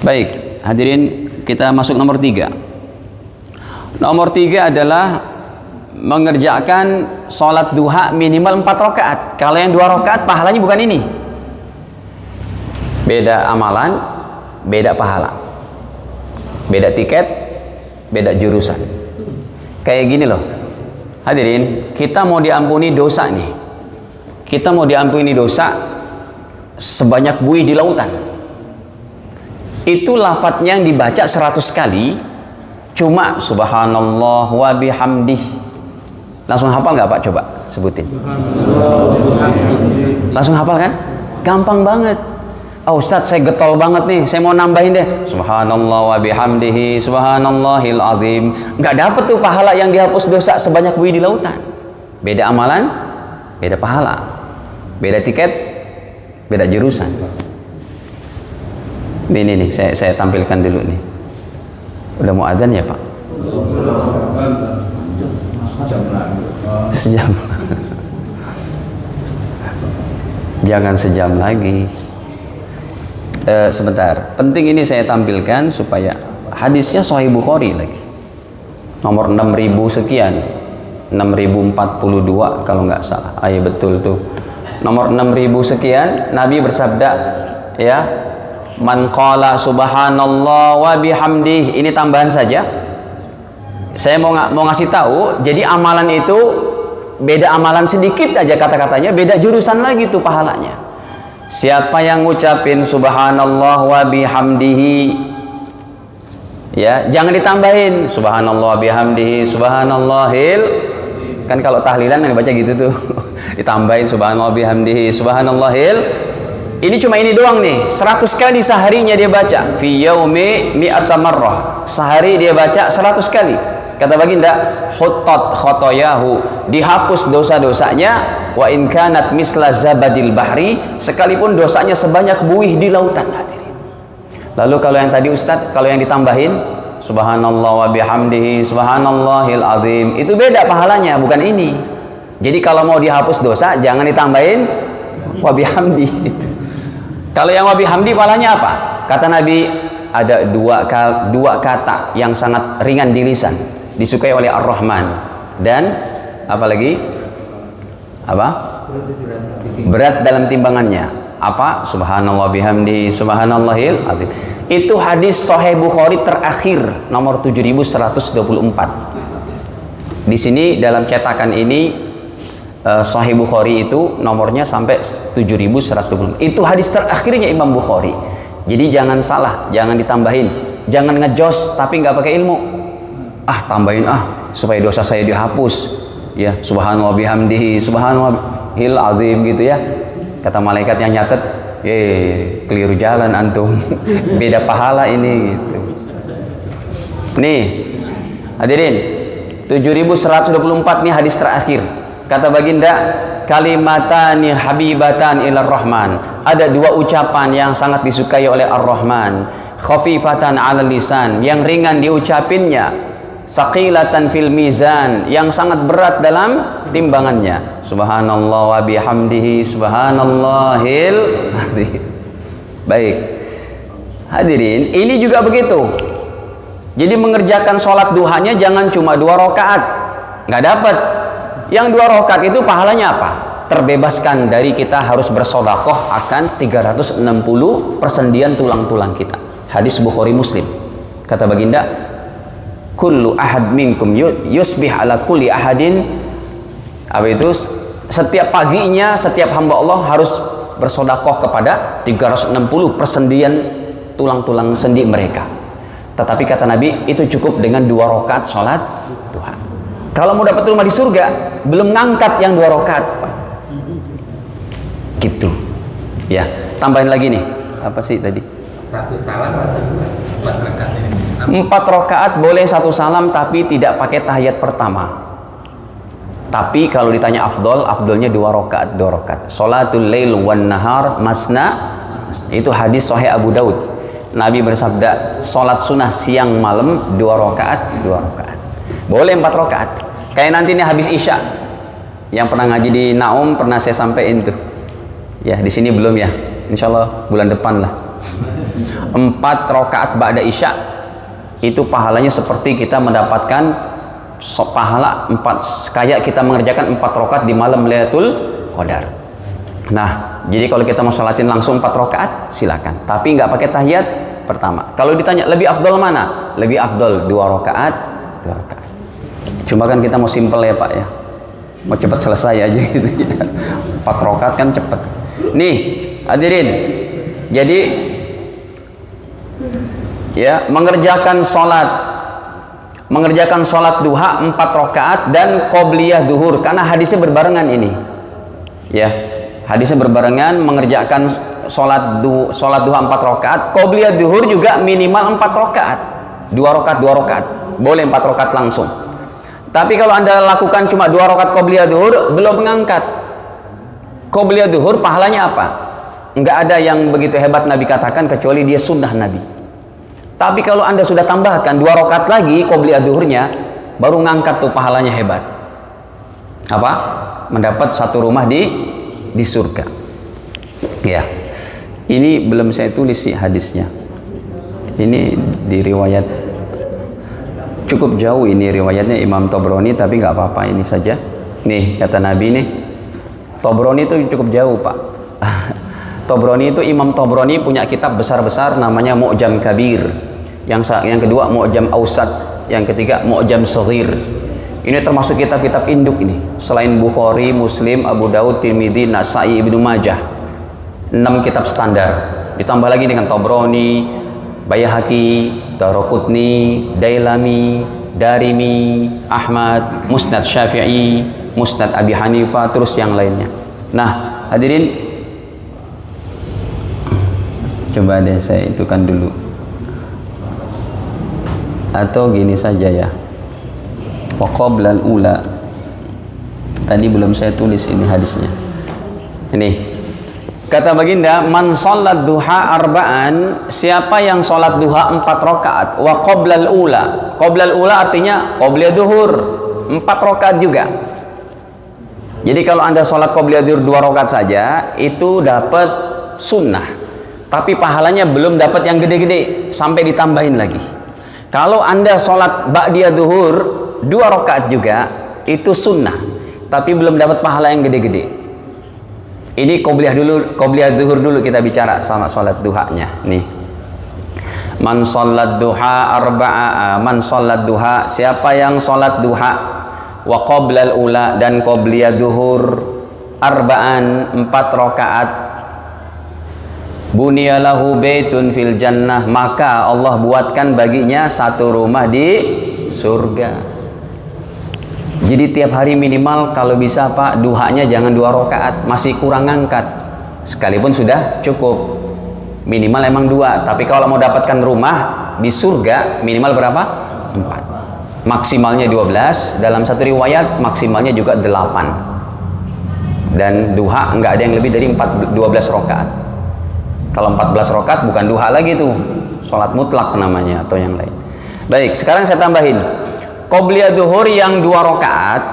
Baik, hadirin, kita masuk nomor 3. Nomor 3 adalah mengerjakan sholat duha minimal 4 rakaat. Kalau yang 2 rakaat pahalanya bukan ini. Beda amalan, beda pahala. Beda tiket, beda jurusan. Kayak gini loh. Hadirin, kita mau diampuni dosa nih. Kita mau diampuni dosa sebanyak buih di lautan. Itu lafadznya yang dibaca 100 kali cuma subhanallah wa bihamdih. Langsung hafal nggak Pak? Coba sebutin. Langsung hafal kan? Gampang banget. Oh Ustadz, saya getol banget nih, saya mau nambahin deh subhanallah wa bihamdihi subhanallahil azim. Nggak dapet tuh pahala yang dihapus dosa sebanyak buih di lautan. Beda amalan, beda pahala. Beda tiket, beda jurusan. Nih, saya tampilkan dulu nih. Udah mau azan ya Pak? Sejam. Jangan sejam lagi. Sebentar, penting ini saya tampilkan supaya hadisnya Sahih Bukhari lagi. Nomor 6000 sekian. 6042 kalau nggak salah. Iya betul tuh. Nomor 6000 sekian, Nabi bersabda, ya, man qala subhanallah wa bihamdih. Ini tambahan saja. Saya mau ngasih tahu, jadi amalan itu beda amalan sedikit aja kata-katanya, beda jurusan lagi tuh pahalanya. Siapa yang ngucapin subhanallah wa bihamdihi, ya, jangan ditambahin subhanallah bihamdihi subhanallahil. Kan kalau tahlilan yang baca gitu tuh. Ditambahin subhanallah bihamdihi subhanallahil. Ini cuma ini doang nih, 100 kali seharinya dia baca. Fi yaumi mi'ata marrah. Sehari dia baca 100 kali. Kata baginda, huttat khotoyahu, dihapus dosa-dosanya. Wa in kanat misla zabadil bahri, sekalipun dosanya sebanyak buih di lautan. Hadirin. Lalu kalau yang tadi Ustadz, kalau yang ditambahin subhanallah wa bihamdihi subhanallahil azim, itu beda pahalanya, bukan ini. Jadi kalau mau dihapus dosa jangan ditambahin wa bihamdi gitu. Kalau yang wa bihamdi pahalanya apa? Kata Nabi, ada dua kata yang sangat ringan di lisan, disukai oleh Ar-Rahman, dan apa lagi? Apa? Berat dalam timbangannya. Apa? Subhanallah bihamdi subhanallahil azim. Itu hadis Sahih Bukhari terakhir nomor 7124. Di sini dalam cetakan ini Sahih Bukhari itu nomornya sampai 7124. Itu hadis terakhirnya Imam Bukhari. Jadi jangan salah, jangan ditambahin, jangan ngejos tapi nggak pakai ilmu. Ah, tambahin supaya dosa saya dihapus. Ya, subhanallah bihamdihi subhanallahil azim gitu ya. Kata malaikat yang nyatet, keliru jalan antum. Beda pahala ini gitu. Nih, hadirin, 7124 nih hadis terakhir. Kata baginda, kalimatani habibatan ilar rahman. Ada 2 ucapan yang sangat disukai oleh Ar-Rahman. Khafifatan 'alal lisan, yang ringan diucapinnya. Saqilatan fil mizan, yang sangat berat dalam timbangannya. Subhanallah wa bihamdihi subhanallahil azim. Baik. Hadirin, ini juga begitu. Jadi mengerjakan sholat duhanya jangan cuma 2 rakaat. Nggak dapat. Yang 2 rakaat itu pahalanya apa? Terbebaskan dari kita harus bersedekah akan 360 persendian tulang-tulang kita. Hadis Bukhari Muslim. Kata baginda, kullu ahad minkum yusbih ala kulli ahadin, apa itu, setiap paginya setiap hamba Allah harus bersedekah kepada 360 persendian tulang-tulang sendi mereka. Tetapi kata Nabi, itu cukup dengan 2 rakaat sholat duha. Kalau mau dapat rumah di surga, belum ngangkat yang 2 rakaat, gitu ya. Tambahin lagi nih, apa sih tadi? 1 salam atau 4 rakaat ini? 4 rakaat boleh 1 salam, tapi tidak pakai tahiyat pertama. Tapi kalau ditanya afdolnya 2 rakaat. Sholatul lail wan nahar masna. Itu hadis Sahih Abu Daud. Nabi bersabda, sholat sunnah siang malam 2 rakaat. Boleh 4 rakaat. Kayak nanti nih habis Isya. Yang pernah ngaji di Naum pernah saya sampaikan tuh. Ya, di sini belum ya. Insya Allah bulan depan lah. 4 rakaat ba'da isya itu pahalanya seperti kita mendapatkan pahala 4 kayak kita mengerjakan 4 rakaat di malam Lailatul Qadar. Nah, jadi kalau kita mau sholatin langsung 4 rakaat silakan, tapi nggak pakai tahiyat pertama. Kalau ditanya lebih afdol mana? Lebih afdol 2 rakaat, 2 rakaat. Cuma kan kita mau simple ya Pak ya, mau cepat selesai aja gitu ya. 4 rakaat kan cepat. Nih hadirin, jadi ya mengerjakan sholat duha 4 rakaat dan qobliyah duhur, karena hadisnya berbarengan ini ya, hadisnya berbarengan. Mengerjakan sholat duha 4 rakaat, qobliyah duhur juga minimal 4 rakaat, 2 rakaat, boleh 4 rakaat langsung. Tapi kalau Anda lakukan cuma 2 rakaat qobliyah duhur, belum mengangkat. Qobliyah duhur pahalanya apa? Enggak ada yang begitu hebat Nabi katakan kecuali dia sunnah Nabi. Tapi kalau Anda sudah tambahkan 2 rakaat lagi qobliyah duhurnya, baru ngangkat tuh pahalanya hebat. Apa? Mendapat satu rumah di surga. Ya. Ini belum saya tulis sih hadisnya. Ini di riwayat cukup jauh, ini riwayatnya Imam Tabrani, tapi nggak apa-apa, ini saja. Nih kata Nabi nih, Tabrani itu cukup jauh Pak. Tabrani itu, Imam Tabrani punya kitab besar-besar namanya Mu'jam Kabir, yang kedua Mu'jam Awsat, yang ketiga Mu'jam Shaghir. Ini termasuk kitab-kitab induk ini, selain Bukhari, Muslim, Abu Daud, Tirmidzi, Nasai, Ibnu Majah. 6 kitab standar, ditambah lagi dengan Tabrani, Baihaqi, Daraqutni, Dailami, Darimi, Ahmad, Musnad Syafi'i, Musnad Abi Hanifah, terus yang lainnya. Nah hadirin, coba deh saya itukan dulu, atau gini saja ya, wa qoblal ula, tadi belum saya tulis ini hadisnya. Ini kata baginda, man sholat duha arba'an, siapa yang sholat duha 4 rakaat, wa qoblal ula, qoblal ula artinya qobliyah duhur 4 rakaat juga. Jadi kalau Anda sholat qobliyah duhur 2 rakaat saja itu dapat sunnah, tapi pahalanya belum dapat yang gede-gede sampai ditambahin lagi. Kalau Anda sholat ba'diyah duhur 2 rakaat juga itu sunnah, tapi belum dapat pahala yang gede-gede. Ini qobliyah duhur dulu kita bicara sama sholat duhanya. Nih, man sholat duha arba'a, man sholat duha, siapa yang sholat duha wa qoblal ula, dan qobliyah duhur arba'an 4 rakaat, bunyalahu baitun fil jannah, maka Allah buatkan baginya satu rumah di surga. Jadi tiap hari minimal kalau bisa Pak, duhanya jangan 2 rakaat, masih kurang ngangkat. Sekalipun sudah cukup, minimal emang 2. Tapi kalau mau dapatkan rumah di surga minimal berapa? 4. Maksimalnya 12. Dalam satu riwayat maksimalnya juga 8. Dan duha enggak ada yang lebih dari 12 rakaat. Kalau 14 rakaat bukan duha lagi tuh, sholat mutlak namanya atau yang lain. Baik, sekarang saya tambahin. Qobliyah duhur yang 2 rakaat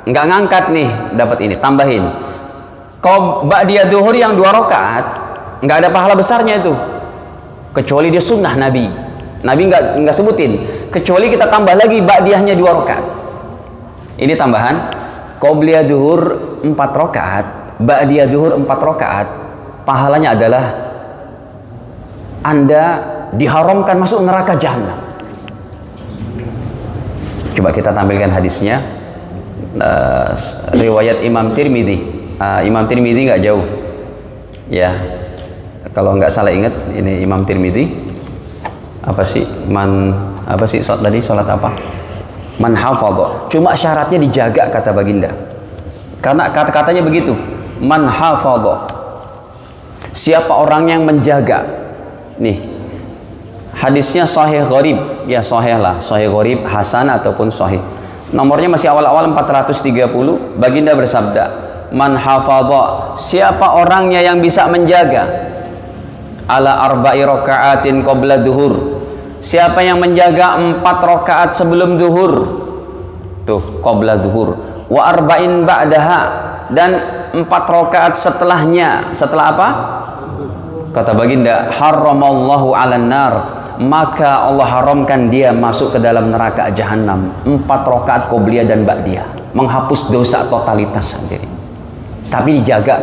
nggak ngangkat nih, dapat ini, tambahin. Ba'diyah duhur yang 2 rakaat nggak ada pahala besarnya itu, kecuali dia sunnah Nabi. Nabi nggak sebutin, kecuali kita tambah lagi ba'diyahnya 2 rakaat. Ini tambahan. Qobliyah duhur 4 rakaat, ba'diyah duhur 4 rakaat, pahalanya adalah Anda diharamkan masuk neraka jahanam. Coba kita tampilkan hadisnya, riwayat Imam Tirmidzi. Imam Tirmidzi nggak jauh ya, kalau nggak salah ingat ini Imam Tirmidzi. Apa sih sholat tadi, sholat apa? Man hafadha, cuma syaratnya dijaga kata baginda, karena katanya begitu, man hafadha, siapa orang yang menjaga. Nih hadisnya sahih gharib, ya sahih lah, sahih gharib, hasan ataupun sahih. Nomornya masih awal-awal 430. Baginda bersabda, man hafadha, siapa orangnya yang bisa menjaga ala arba'i raka'atin qabla duhur, siapa yang menjaga 4 rakaat sebelum duhur, tuh qabla duhur, wa arba'in ba'daha, dan 4 rakaat setelahnya. Setelah apa? Kata baginda, haramallahu 'alan nar, maka Allah haramkan dia masuk ke dalam neraka jahanam. 4 rakaat qobliyah dan ba'diyah, menghapus dosa totalitas sendiri. Tapi dijaga,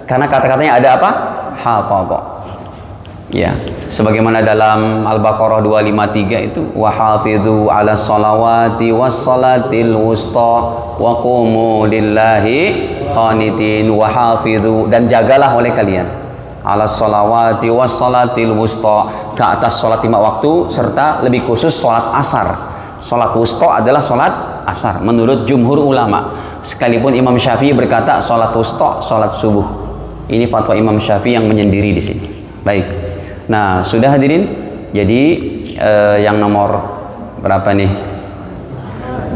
karena kata-katanya ada apa? Hafadha. Ya, sebagaimana dalam Al-Baqarah 253 itu, wa hafidhu 'ala sholawati was salatil wusta wa qumu lillahi qanitin, wa hafidhu, dan jagalah oleh kalian, 'ala sholawati was salatil wusta, ke atas sholat 5 waktu serta lebih khusus sholat asar. Sholat wusta adalah sholat asar menurut jumhur ulama, sekalipun Imam Syafi'i berkata sholat wusta sholat subuh. Ini fatwa Imam Syafi'i yang menyendiri di sini. Baik. Nah, sudah hadirin. Jadi yang nomor berapa nih?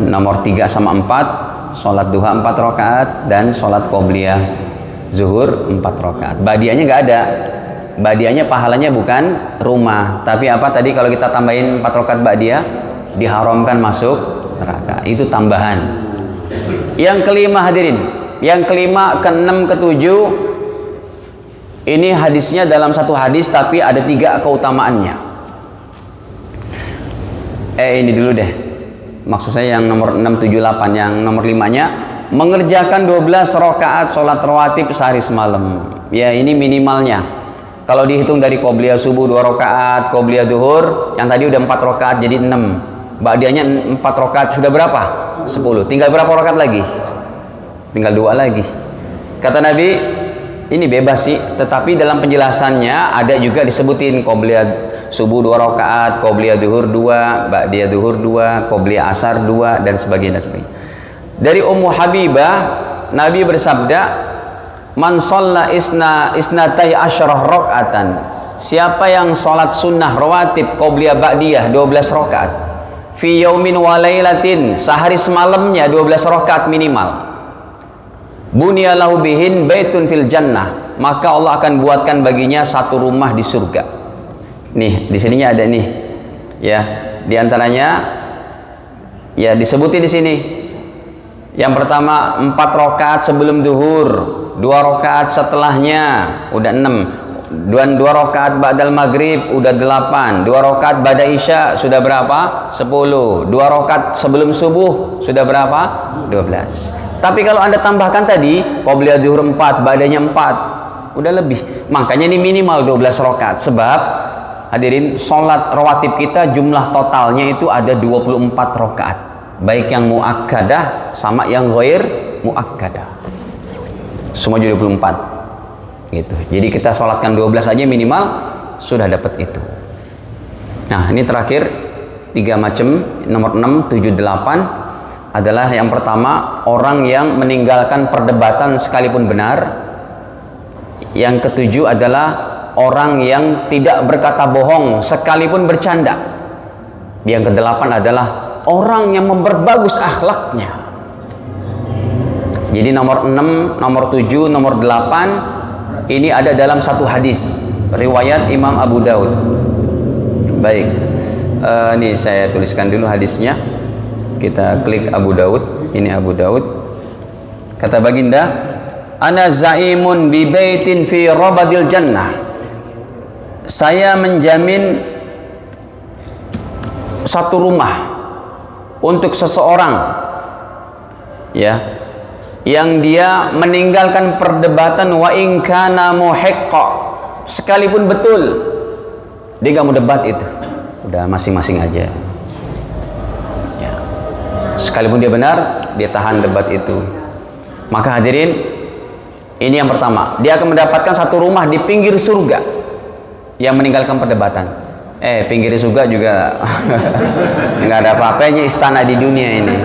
Nomor 3 sama 4, sholat duha 4 rakaat dan sholat qobliyah zuhur 4 rakaat. Badiahnya nggak ada. Badiahnya pahalanya bukan rumah, tapi apa tadi, kalau kita tambahin 4 rakaat badiah diharamkan masuk neraka. Itu tambahan. Yang kelima hadirin, yang kelima, keenam, ketujuh, ini hadisnya dalam satu hadis tapi ada 3 keutamaannya. Ini dulu deh. Maksud saya yang nomor 6, 7, 8. Yang nomor 5-nya, mengerjakan 12 rakaat sholat rawatib sehari semalam. Ya, ini minimalnya. Kalau dihitung dari qobliyah subuh 2 rakaat, qobliyah duhur, yang tadi udah 4 rakaat jadi 6. Ba'diyahnya 4 rakaat, sudah berapa? 10. Tinggal berapa rakaat lagi? Tinggal 2 lagi. Kata Nabi, ini bebas sih, tetapi dalam penjelasannya ada juga disebutin qobliyah subuh 2 rakaat, qobliyah duhur 2, ba'diyah duhur 2, qobliyah asar 2, dan sebagainya. Dari Ummu Habibah, Nabi bersabda, man shalla isnatai asyarah rakaatan, siapa yang sholat sunnah rawatib qobliyah ba'diyah 12 rakaat, fi yaumin wa lailatin, sehari semalamnya 12 rakaat minimal, bunyalahu bihin baitun fil jannah, maka Allah akan buatkan baginya satu rumah di surga. Nih, di sininya ada nih. Ya, di antaranya ya disebutin di sini. Yang pertama 4 rakaat sebelum duhur, 2 rakaat setelahnya udah 6. 2 rakaat ba'dal maghrib udah 8. 2 rakaat ba'da isya sudah berapa? 10. 2 rakaat sebelum subuh sudah berapa? 12. Tapi kalau Anda tambahkan tadi qobliyah zuhur 4, ba'danya 4, udah lebih. Makanya ini minimal 12 rakaat. Sebab hadirin, sholat rawatib kita jumlah totalnya itu ada 24 rakaat. Baik yang muakkadah sama yang ghair muakkadah. Semua jadi 24. Gitu. Jadi kita sholatkan 12 aja minimal sudah dapat itu. Nah, ini terakhir 3 macam, nomor 6, 7, 8 adalah yang pertama, orang yang meninggalkan perdebatan sekalipun benar. Yang ketujuh adalah orang yang tidak berkata bohong sekalipun bercanda. Yang kedelapan adalah orang yang memperbagus akhlaknya. Jadi nomor 6, nomor 7, nomor 8 ini ada dalam satu hadis riwayat Imam Abu Daud. Baik, ini saya tuliskan dulu hadisnya. Kita klik Abu Daud. Ini Abu Daud. Kata baginda, ana zaimun bi baitin fi rabadil jannah, saya menjamin satu rumah untuk seseorang ya yang dia meninggalkan perdebatan, wa in kana muhiqqa, sekalipun betul dia gak mau debat, itu udah masing-masing aja. Sekalipun dia benar, dia tahan debat itu. Maka hadirin, ini yang pertama, dia akan mendapatkan satu rumah di pinggir surga yang meninggalkan perdebatan. Pinggir surga juga nggak ada apa-apanya istana di dunia ini.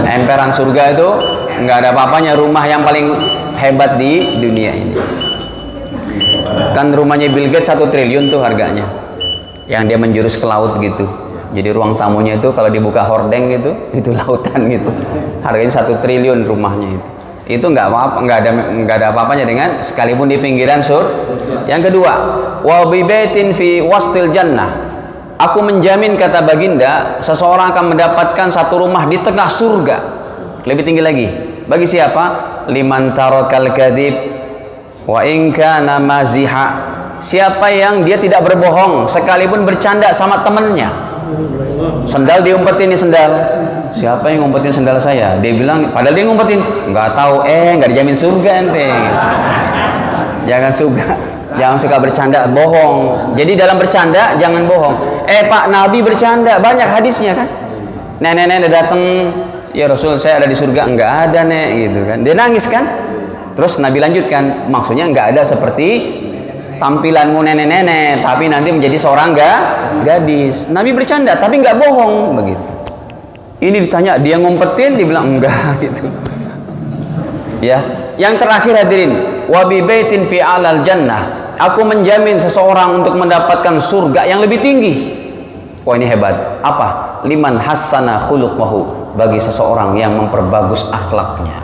Emperan surga itu nggak ada apa-apanya, rumah yang paling hebat di dunia ini. Kan rumahnya Bill Gates 1 triliun tuh harganya, yang dia menjurus ke laut gitu. Jadi ruang tamunya itu kalau dibuka hordeng gitu, itu lautan gitu. Harganya 1 triliun rumahnya itu. Itu nggak apa-apa, nggak ada apa-apanya dengan sekalipun di pinggiran sur. Yang kedua, wa bi baitin fi wastil jannah, aku menjamin, kata baginda, seseorang akan mendapatkan satu rumah di tengah surga. Lebih tinggi lagi, bagi siapa? Liman tarakal kadzib Wa in kana maziha, siapa yang dia tidak berbohong sekalipun bercanda sama temennya. Sendal diumpetin nih sendal. Siapa yang ngumpetin sendal saya? Dia bilang, padahal dia ngumpetin, nggak tahu, nggak dijamin surga ente. Jangan suka bercanda bohong. Jadi dalam bercanda jangan bohong. Pak, Nabi bercanda, banyak hadisnya kan. Nenek-nenek datang, ya Rasul saya ada di surga. Enggak ada nek, gitu kan. Dia nangis kan. Terus Nabi lanjutkan, maksudnya enggak ada seperti tampilanmu nenek-nenek, tapi nanti menjadi seorang gadis. Nabi bercanda tapi enggak bohong begitu. Ini ditanya, dia ngumpetin, dibilang enggak gitu. Ya, yang terakhir hadirin, wa bi baitin fi alal jannah, aku menjamin seseorang untuk mendapatkan surga yang lebih tinggi. Wah, ini hebat. Apa? Liman hassana khuluquhu, bagi seseorang yang memperbagus akhlaknya.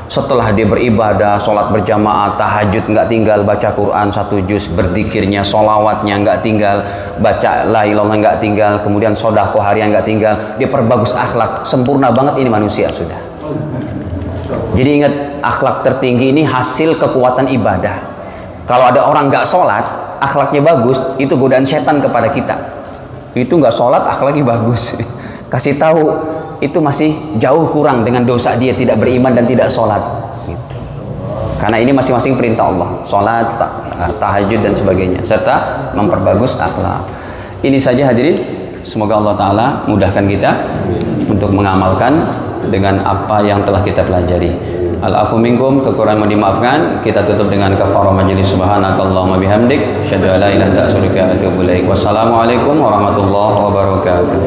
Setelah dia beribadah, sholat berjamaah, tahajud nggak tinggal, baca Quran 1 juz, berzikirnya, sholawatnya nggak tinggal, baca la ilaha illallah nggak tinggal, kemudian sedekah harian nggak tinggal, dia perbagus akhlak, sempurna banget ini manusia sudah. Jadi ingat, akhlak tertinggi ini hasil kekuatan ibadah. Kalau ada orang nggak sholat, akhlaknya bagus, itu godaan setan kepada kita. Itu nggak sholat, akhlaknya bagus. Kasih tahu, itu masih jauh kurang dengan dosa dia tidak beriman dan tidak sholat gitu. Karena ini masing-masing perintah Allah, sholat, tahajud dan sebagainya, serta memperbagus akhlak. Ini saja hadirin, semoga Allah Ta'ala mudahkan kita untuk mengamalkan dengan apa yang telah kita pelajari. Al-afu minkum, kekurangan mohon dimaafkan. Kita tutup dengan kafarah majelis. Subhanakallahumma bihamdik, asyhadu an la ilaha illa anta astaghfiruka wa atubu ilaik. Wassalamualaikum warahmatullahi wabarakatuh.